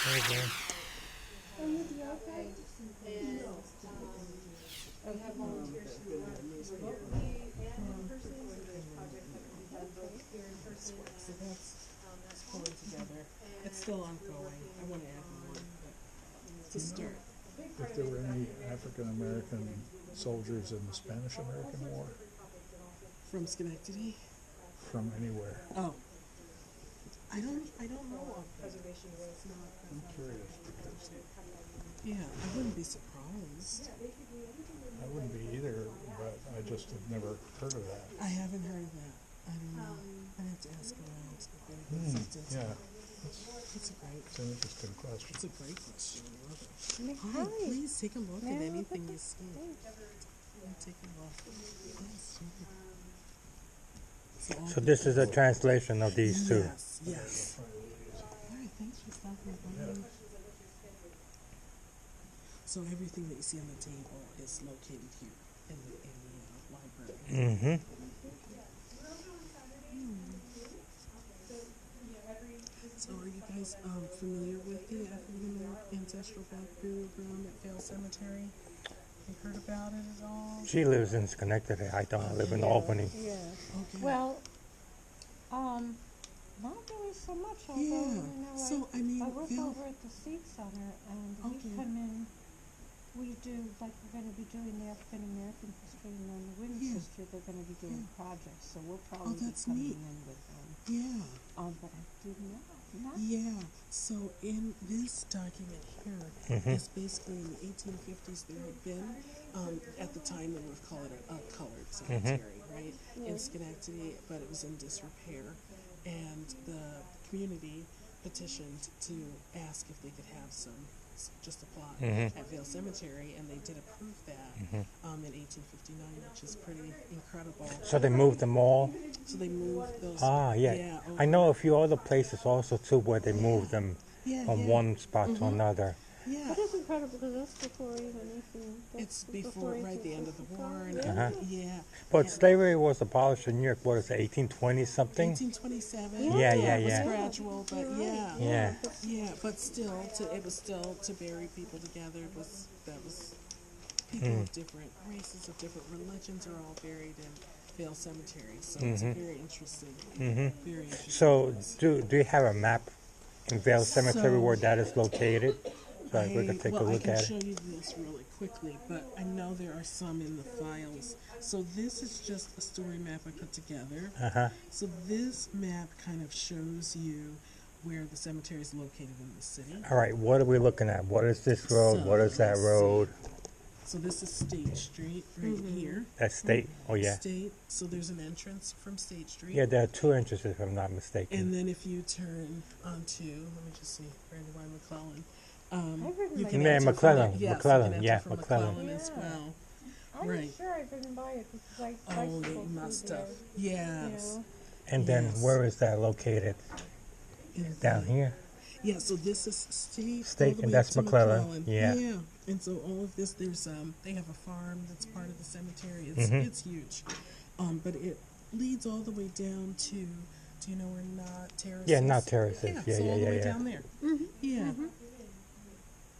Okay. We have volunteers who work remotely and in person, so there's projects that can be done both here in person So and that's pulling together. It's still ongoing. I want to add more, but it's a start. If there were any African American soldiers in the Spanish American War From Schenectady? from anywhere. Oh. I don't know of that. preservation was not. I'm curious because Yeah, I wouldn't be surprised. I wouldn't be either, but I just have never heard of that. I haven't heard of that. I don't know. I'd have to ask around if anybody's exists. Yeah, It's it's an interesting question. a great question. I love it. Hi, please take a look at anything you see. Take a look. Yes, sure. So this is a translation of these two. Yes. All right, thanks for stopping by. So everything that you see on the table is located here in the library. Mm-hmm. So are you guys familiar with the African American Ancestral Burial Ground at Vale Cemetery? You heard about it at all? She lives in Schenectady. I don't live in Albany. Yeah. Okay. Well, not really so much. Although, yeah. you know, So I mean, I work Vale. over at the Seed Center, and we Okay. come in. We do, like, we're going to be doing the African American history, and then the women's Yeah. history. They're going to be doing projects, so we'll probably be That's coming neat. in with them. Yeah. But I did not. Yeah. So in this document here, it's basically in the 1850s there had been, at the time they would call it a colored cemetery, right, in Schenectady, but it was in disrepair, and the community petitioned to ask if they could have just a plot at Vale Cemetery, and they did approve that in 1859, which is pretty incredible. So they moved them all? So they moved those. Ah, yeah. I over. know a few other places also too where they moved them Yeah, from yeah. one spot to another. Yeah. That is incredible because that's before even anything. It's before, right, the end of the war. And Uh-huh. Yeah. But Yeah. slavery was abolished in New York, what is it, 1820 something? 1827. Yeah, It was yeah. gradual, but yeah. Yeah. Yeah, but still, it was still to bury people together. That was people of different races, of different religions are all buried in Vale Cemetery. So it's very interesting. Very interesting. So do you have a map in Vale Cemetery where that is located? So we could take a look I can at show it. you this really quickly, but I know there are some in the files. So this is just a story map I put together. Uh-huh. So this map kind of shows you where the cemetery is located in the city. All right, what are we looking at? What is this road? So, What is that let's see. road? So this is State Street right here. That's State. Oh, yeah. State. So there's an entrance from State Street. Yeah, there are two entrances, if I'm not mistaken. And then if you turn onto, let me just see, Brandywine McClellan. I've ridden You by can Yeah, enter from McClellan, the- yes, McClellan, you can yeah, enter from McClellan. as well. I'm Right. sure I've ridden by it because I Oh, bicycle they through must there. have. Yes. And then Yes. where is that located? In Down the- here? Yeah, so this is State. State, all the and way up that's to McClellan, yeah. Yeah, and so all of this, there's they have a farm that's part of the cemetery. It's huge, but it leads all the way down to. Do you know where Not Terrace? Yeah, is? Not Terrace is. Yeah, so all the way yeah. down there. Yeah.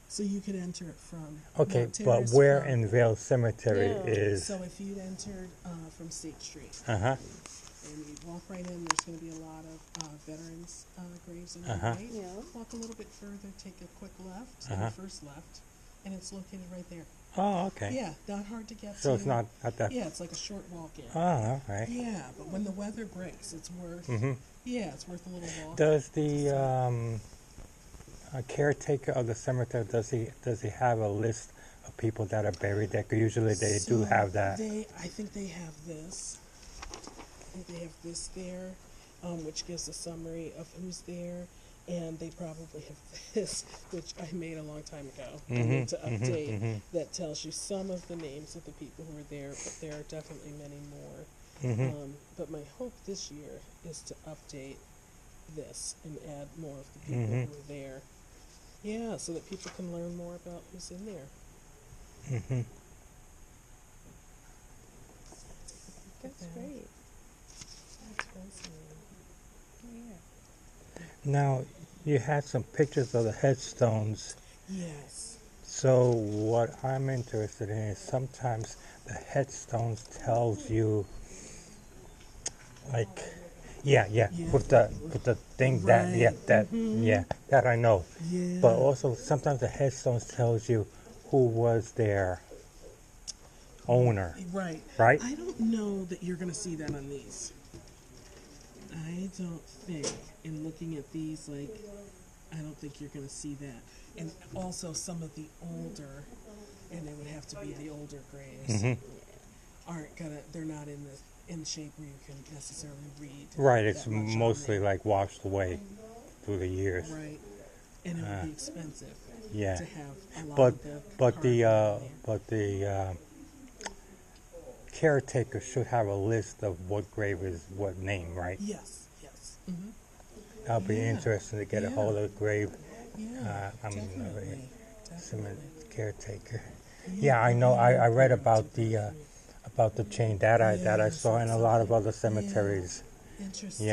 So you could enter it from. Okay, Not but Terrace where from- in Vale Cemetery Yeah. is? So if you entered from State Street. Uh-huh. And you walk right in, there's going to be a lot of veterans' graves on the Uh-huh. right. Yeah. Walk a little bit further, take a quick left, Uh-huh. the first left, and it's located right there. Oh, okay. Yeah, not hard to get to. So it's not that. Yeah, it's like a short walk in. Oh, all right. Yeah, but when the weather breaks, it's worth. Yeah, it's worth a little walk. Does the caretaker of the cemetery does he have a list of people that are buried there? 'Cause usually they do So have that. I think they have this. I think they have this there, which gives a summary of who's there, and they probably have this, which I made a long time ago. I need to update that tells you some of the names of the people who are there, but there are definitely many more. But my hope this year is to update this and add more of the people who are there. Yeah, so that people can learn more about who's in there. That's great. That's fascinating. Yeah. Now, You had some pictures of the headstones. Yes. So what I'm interested in is sometimes the headstones tells you, like, yeah, Yeah. with the thing that yeah Right. that yeah that I know. Yeah. But also sometimes the headstones tells you who was their owner, Right. right? I don't know that you're going to see that on these. I don't think, in looking at these, like, I don't think you're going to see that. And also, some of the older, and it would have to be the older graves, Hmm. aren't gonna. They're not in shape where you can necessarily read. Right. It's that much on mostly there. like washed away through the years. Right. And it would be expensive Yeah. to have a lot But of the but the hardware on there. but the caretaker should have a list of what grave is what name, right? Yes. Yes. Mm-hmm. That'll be Yeah. interesting to get a Yeah. hold of the grave Yeah. I mean, Definitely. cement Definitely. caretaker. Yeah, I know. I read about the chain that I Yes, saw in a lot of exactly. other cemeteries. Interesting.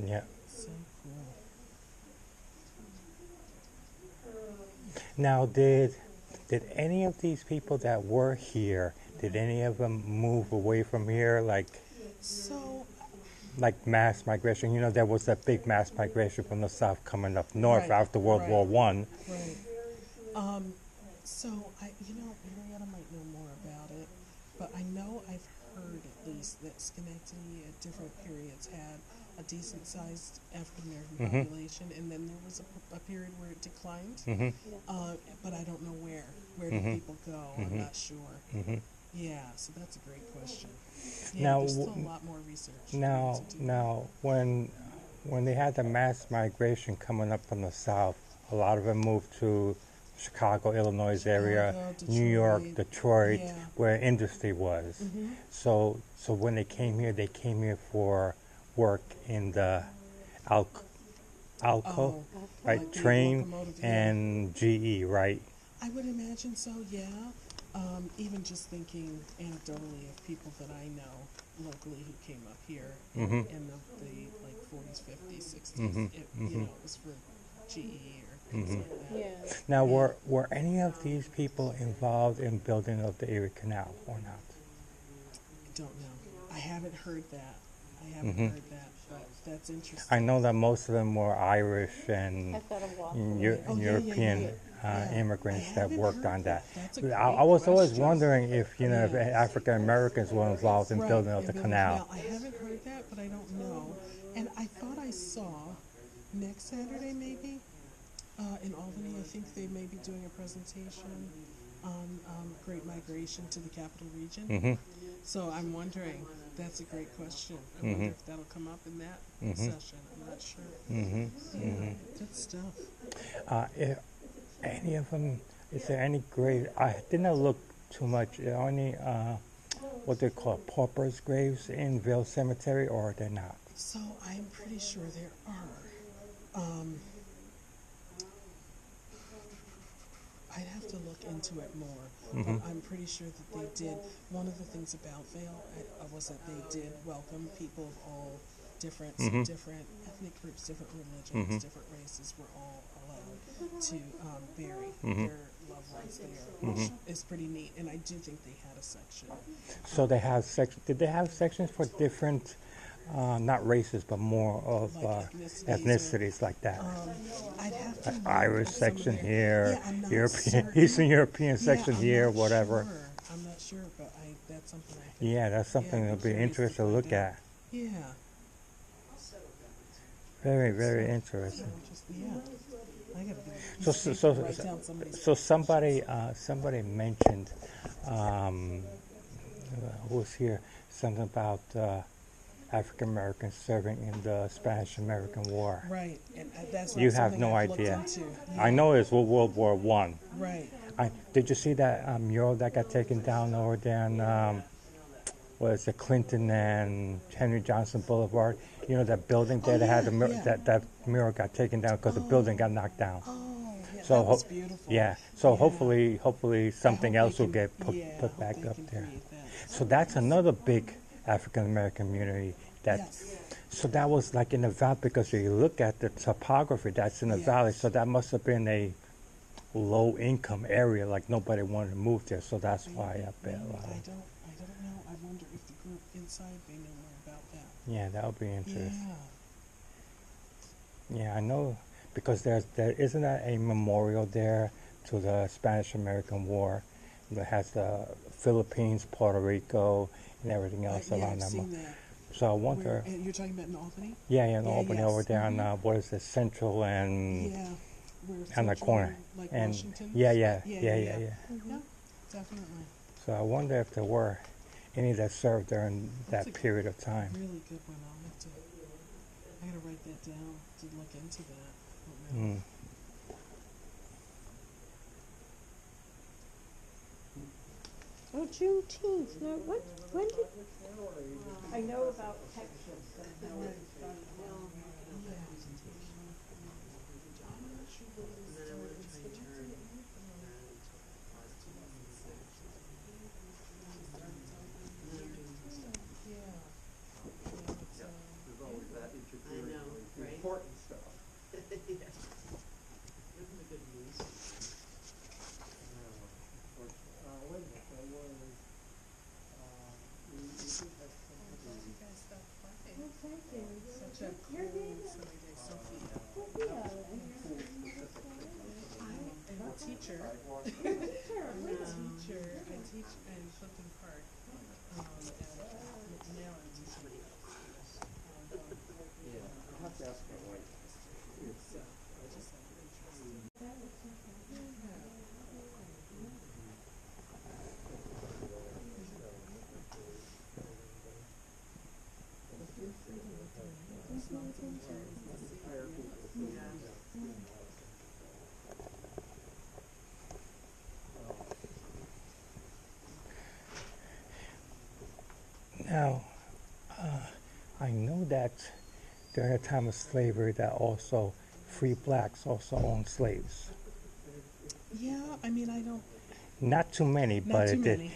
Yeah. So cool. Now, did any of these people that were here, did any of them move away from here, So, like mass migration? You know, there was that big mass migration from the south coming up north Right, after World right. War One. right. So Marietta might know more about it, but I know I've heard at least that Schenectady at different periods had a decent sized African American Mhm. population, and then there was a period where it declined. Hmm. But I don't know where. Where Mhm. do people go? I'm Mhm. not sure. Hmm. Yeah, so that's a great question. Yeah, Now, there's still a lot more research. Now, to do. now, when they had the mass migration coming up from the south, a lot of them moved to Chicago, Illinois area, Chicago, New York, Detroit. Detroit, Yeah. where industry was. Mhm. So when they came here for work in the Alco, Oh, right? like the Train locomotive, yeah. and GE, right? I would imagine so, yeah. Even just thinking anecdotally of people that I know locally who came up here Mhm. in the like 40s, 50s, 60s, Mhm, it, mhm. you know, it was for GE or things Mhm. like that. Yeah. Now, Yeah. were any of these people involved in building of the Erie Canal or not? I don't know. I haven't heard that. I haven't Mhm. heard that, but that's interesting. I know that most of them were Irish and I've got a walk. Oh, yeah, European yeah. Yeah. immigrants I that haven't worked heard on that. That's a I, great I was always question. wondering if if Yeah. African Americans were involved in Right, building of in the building canal. I haven't heard that, but I don't know. And I thought I saw next Saturday maybe in Albany. I think they may be doing a presentation on Great Migration to the Capital Region. Hmm. So I'm wondering. That's a great question. I Mhm. wonder if that'll come up in that Mhm. session. I'm not sure. Hmm. Yeah, good stuff. If any of them, is there any grave? I didn't look too much. Are there any what they call paupers graves in Vale Cemetery, or are there not? So I'm pretty sure there are. I'd have to look into it more, Mhm. but I'm pretty sure that they did. One of the things about Vale was that they did welcome people of all different Mhm. different ethnic groups, different religions, Mhm. different races were all allowed to bury Mhm. their loved ones there, which is pretty neat. And I do think they had a section. So they have Did they have sections for different, not races, but more of Like ethnicities or- ethnicities like that? I'd have to look Irish at some of section their- here, Yeah, I'm not European, certain. Eastern European Yeah, section I'm here, not whatever. Sure. I'm not sure, but that's something I think. Yeah, that's something Yeah, that'll be curious interesting to find look out. at. Yeah. Very, very interesting. Yeah. I gotta get a So, piece of so, paper to write so, down somebody's so somebody mentioned, who was here, something about African Americans serving in the Spanish American War. Right, and that's You not have something no I've idea. looked into. I Yeah. know it's World War One. Right. Did you see that mural that got taken down over there on, was it Clinton and Henry Johnson Boulevard? You know that building there Oh, that had the yeah, yeah. that mural got taken down because the building got knocked down. Oh, yeah, So that was ho- beautiful. Yeah, so Yeah. hopefully I something hope else they will can- get put I put hope back they up can there. create that. So that's another big African American community That Yes. so that was like in the valley because if you look at the topography, that's in the Yeah. valley. So that must have been a low income area, like nobody wanted to move there. So that's why I bet. Maybe, I don't know. I wonder if the group inside they know more about that. Yeah, that would be interesting. Yeah. Yeah, I know because there isn't there a memorial there to the Spanish American War that has the Philippines, Puerto Rico, and everything else Yeah, around I've that. seen that. So I wonder. Where, you're talking about in Albany? Yeah, in Yeah, Albany yes. over there on Mhm. what is it, Central and Yeah. Where on the Central, corner. like And Washington. yeah, Yeah, yeah. Yeah, definitely. So I wonder if there were any that served during That's that a period of time. Really good one. I gotta write that down to look into that. I don't know. Mm. Oh, Juneteenth. Now, when did? I know about Texas and how it started. Important stuff. Wait a minute, there was, we did have some. You guys stop talking. Well, thank you. Such a cool sunny day, Sophia. I'm a teacher. I teach in Clifton Park. And now I'm teaching. I'll have to ask my wife. So, I just have interest. Now, I know that during the time of slavery that also free blacks also owned slaves. Yeah, I mean, I don't. Not too many, Not but too it did. many.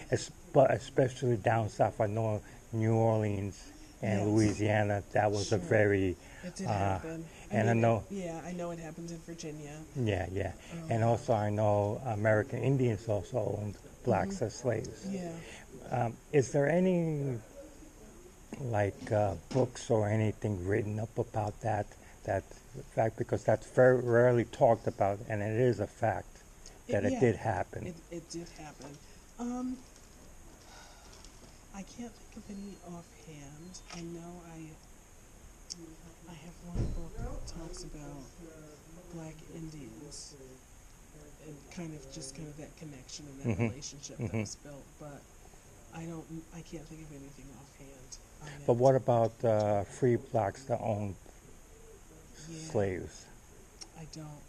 But especially down south, I know New Orleans and Yes. Louisiana, that was a Sure. very, It did Uh, happen. and I know- Yeah, I know it happens in Virginia. yeah. And also I know American Indians also owned blacks as slaves. Yeah. Is there any like books or anything written up about that fact? Because that's very rarely talked about, and it is a fact that it yeah, did happen. It did happen. I can't think of any offhand. I know I have one book that talks about black Indians and kind of that connection and that Mhm. relationship that was built, but I can't think of anything offhand on it. But what about free blacks that owned Yeah, slaves? I don't know.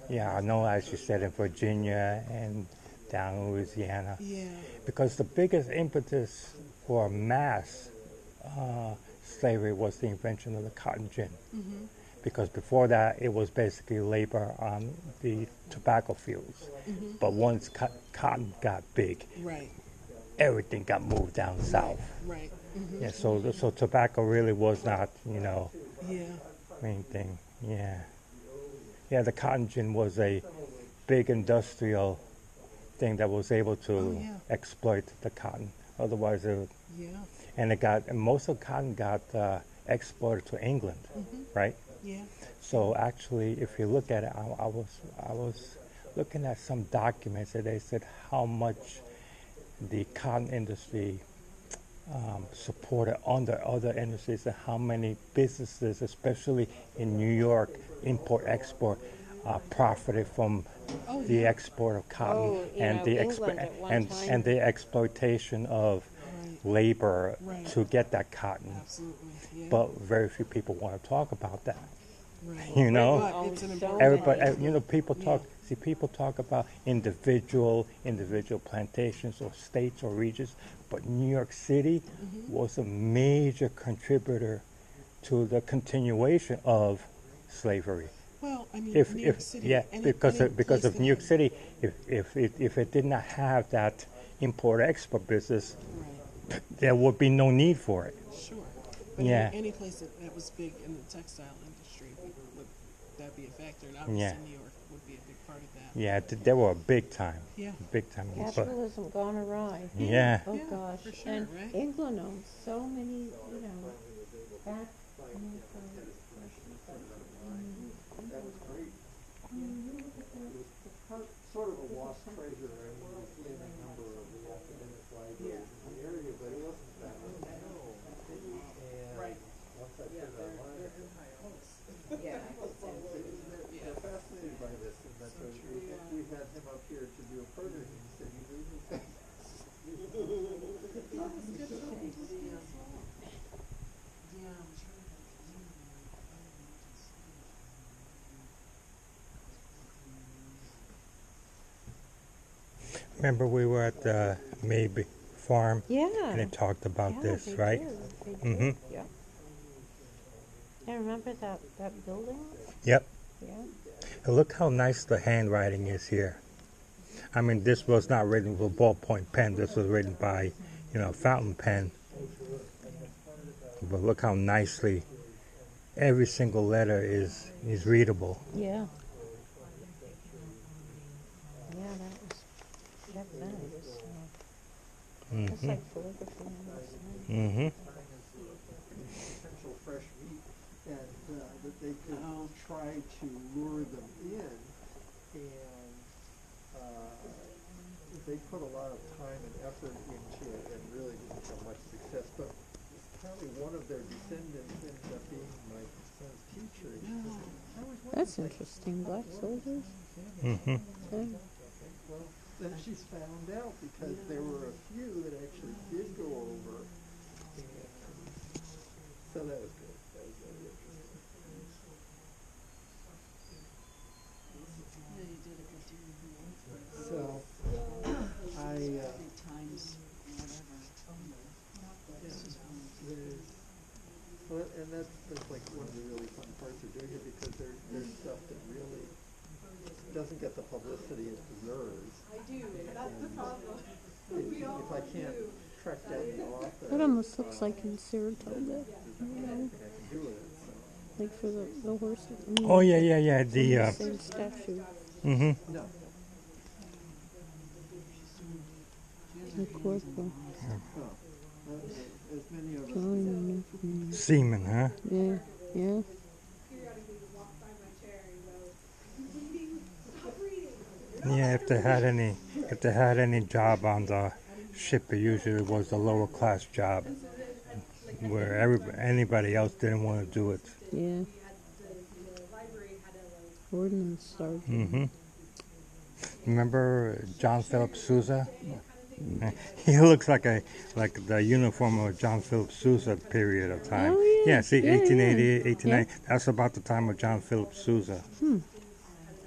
Yeah, I know, as you said, in Virginia and down in Louisiana. Yeah. Because the biggest impetus for mass slavery was the invention of the cotton gin. Mm-hmm. Because before that, it was basically labor on the tobacco fields. Mm-hmm. But once cotton got big, Right. everything got moved down south. Right. Mm-hmm. Yeah, so tobacco really was not, Yeah. main thing. Yeah, the cotton gin was a big industrial thing that was able to Oh, yeah. exploit the cotton. Otherwise, Yeah. and most of the cotton got exported to England, Mm-hmm. right? Yeah. So actually, if you look at it, I was looking at some documents that they said how much the cotton industry supported under other industries and how many businesses, especially in New York, import-export, profited from Oh, the yeah. export of cotton Oh, and the England at one and time. the exploitation of Right. labor Right. to get that cotton. Absolutely. Yeah. But very few people want to talk about that. right. You know, But Oh, it's an so important everybody, many. people talk. Yeah. See, people talk about individual plantations or states or regions, but New York City Mm-hmm. was a major contributor to the continuation of slavery. Well, I mean, If New York City. yeah, any because of place New that York had- City, if it did not have that import export business, Right. there would be no need for it. Sure. But Yeah. any place that was big in the textile industry would that be a factor? And Yeah. obviously New York would be a big part of that. Yeah, they were big time. Yeah. Big time. But Capitalism gone awry. yeah. Oh Yeah, gosh. for sure, And right? England owns so many, back. That was great. It was sort of a lost treasure. I mean, you see in a number of the academic libraries in the area, but it wasn't found. And once I put it online, Yeah. they're fascinated by this, and that's why we had him up here to do a program, and he said, you read this thing? Remember we were at the Maybe farm Yeah. and it talked about Yeah, this, they right? did. They Mhm. did. Yeah. I remember that building. Yep. Yeah. And look how nice the handwriting is here. I mean, this was not written with a ballpoint pen. This was written by, fountain pen. But look how nicely every single letter is readable. Yeah. Yeah, that was back then. It was, it's Mhm. like calligraphy almost. Mhm. Potential fresh meat, and that they could try to lure them in, and they put a lot of time and effort into it and really didn't have much success. But apparently one of their descendants ended up being my son's teacher. He said, "I always wondered That's if I interesting. Black soldiers. Mhm. Yeah. Well, then she's found out because there were a few that actually did go over, and so that was good. That was very interesting. So, well, and that's like one of the really fun parts of doing it, because there's stuff that really doesn't get the publicity it deserves. I do, that's the problem. We all If I can't do. track down the author. It almost looks like in Saratoga, There's nothing I can do with it, so. like for the horses. I mean, Oh yeah, yeah, yeah. The same statue. mhm. No. The corporal. Oh, as many of us. Drawing. Seaman, huh? Yeah. Yeah. Periodically just walk by my chair and go, "Are you reading? Stop reading." Yeah, if they had any job on the ship, it usually was a lower class job where anybody else didn't want to do it. Yeah. The library had a Ordnance sergeant. Mm-hmm. Remember John Philip Sousa? He looks like the uniform of John Philip Sousa period of time. Oh, yeah. See, Yeah, 1888, yeah. 1890. That's about the time of John Philip Sousa. had an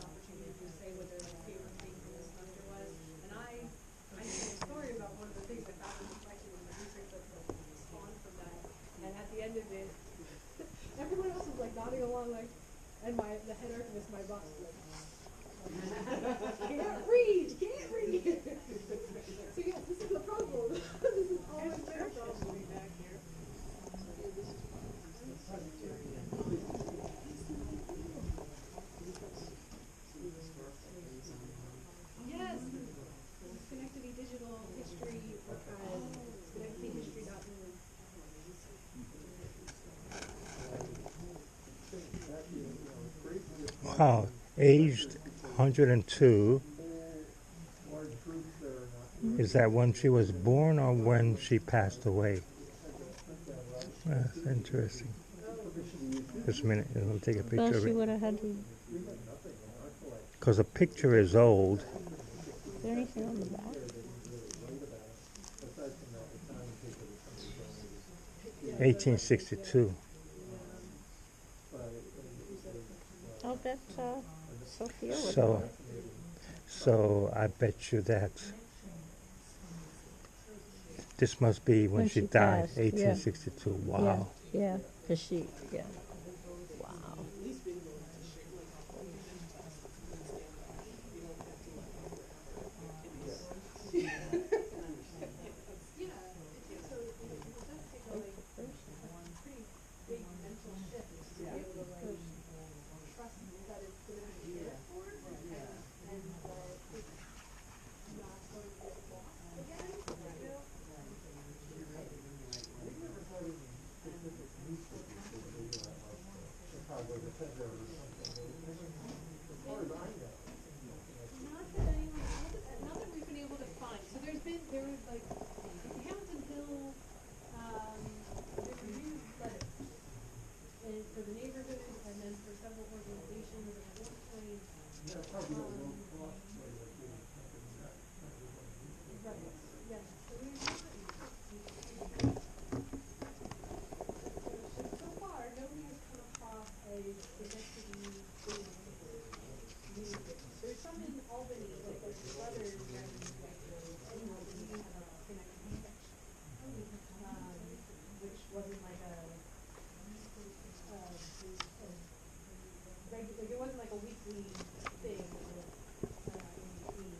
opportunity to say what their favorite thing from the semester was, and I knew a story about one of the things I found in the collection and the research that spawned from that. And at the end of it, everyone else was like nodding along, like, and the head archivist, my boss, was like, can't read. So yes, this is the problem. This is always their problem. Yes, Schenectady Digital History Archive, SchenectadyHistory.org. Wow, aged 102. Large groups that are not. Is that when she was born or when she passed away? That's interesting. Just a minute, let me take a picture Well, of she it. would have had to. Because the picture is old. Is there anything on the back? Aside from that, the time and people that come to go. 1862. Oh, that's Sophia. So I bet you that this must be when she died, passed, yeah. 1862. Wow. Yeah, because she. Yeah. Wow. Yeah, so it does take a pretty Yes, so we so far, nobody has come across a Schenectady music. There's some in Albany, like the brothers have in Albany have a Schenectady section. Which wasn't like like it wasn't like a weekly thing, it was, in between.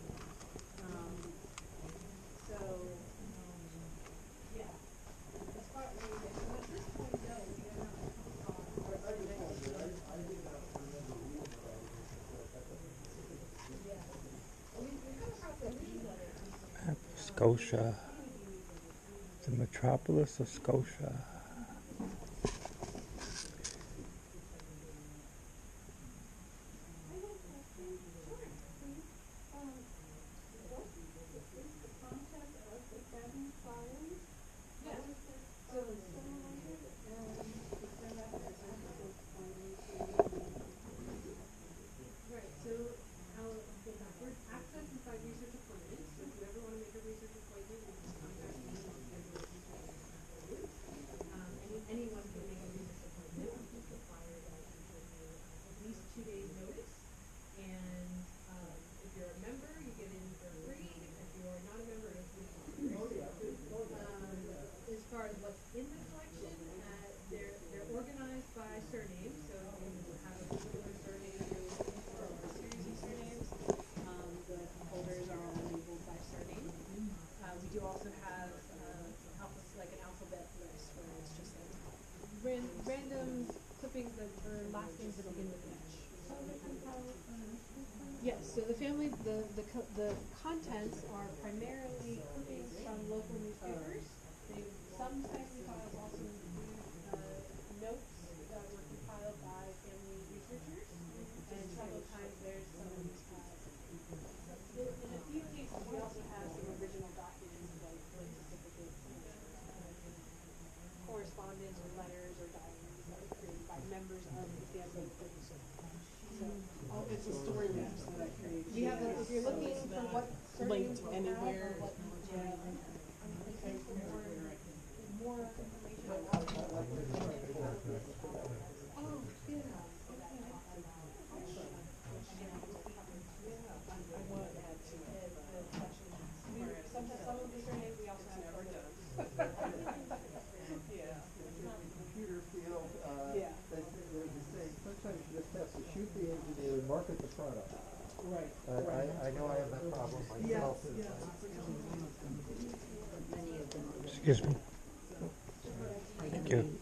So, yeah. As far as, so at this point, no, we have not come across our Schenectady. Yeah. We come across a newsletter. Scotia. The metropolis of Scotia. I have a question. Sure, please. What is the content of the cabin files? Yeah. How is that So, formulated and is there that actual right, so our, we're access and find research appointments, so if you ever wanna make a research appointment, you can contact me and schedule a research appointment for you. Anyone can make a research appointment, it's just required that you give me at least 2 days notice. And, if you're a member, you get in for free, if you're not a member, it's $50. As far as what's in the collection, they're organized by surname, so if you have a particular surname you're looking for, or a series of surnames, the folders are all labeled by surname. We do also have, like an alphabet list where it's just like random clippings that, or last names that begin with H. Yes, so the family, the contents are primarily clippings from local newspapers. Some family files also include, notes that were compiled by family researchers. And sometimes there's some, in a few cases, we also have some original documents like birth certificates and, correspondence or letters or diaries that were created by members of the family for research. So, Oh, it's a story maps that I created. we have, if you're looking for what surnames Linked we have anywhere. or what, I'm looking for more information about. Oh, yeah. I wanted to add to it, but Sometimes some of the surnames we also have. never done. Yeah. Computer field, Yeah. there's a saying, sometimes you just have to shoot the engineer and market the product. Right. I know I have that problem myself. Excuse me. Thank you.